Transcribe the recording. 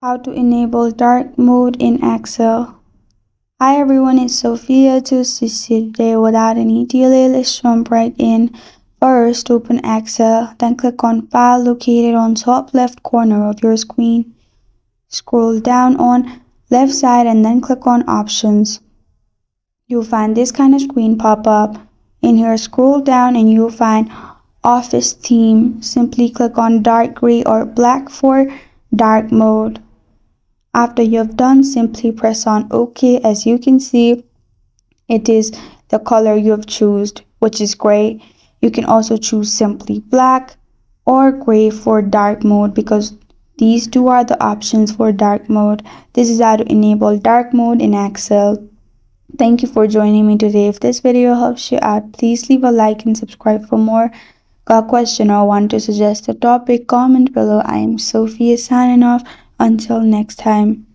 How to enable dark mode in Excel. Hi everyone, it's Sophia to assist you today. Without any delay, let's jump right in. First, open Excel, then click on File located on top left corner of your screen. Scroll down on left side and then click on Options. You'll find this kind of screen pop up. In here, scroll down and you'll find Office Theme. Simply click on dark gray or black for dark mode. After you've done, simply press on OK. As you can see, it is the color you've chosen, which is gray. You can also choose simply black or gray for dark mode because these two are the options for dark mode. This is how to enable dark mode in Excel. Thank you for joining me today. If this video helps you out, please leave a like and subscribe for more. Got a question or want to suggest a topic? Comment below. I am Sophia signing off. Until next time.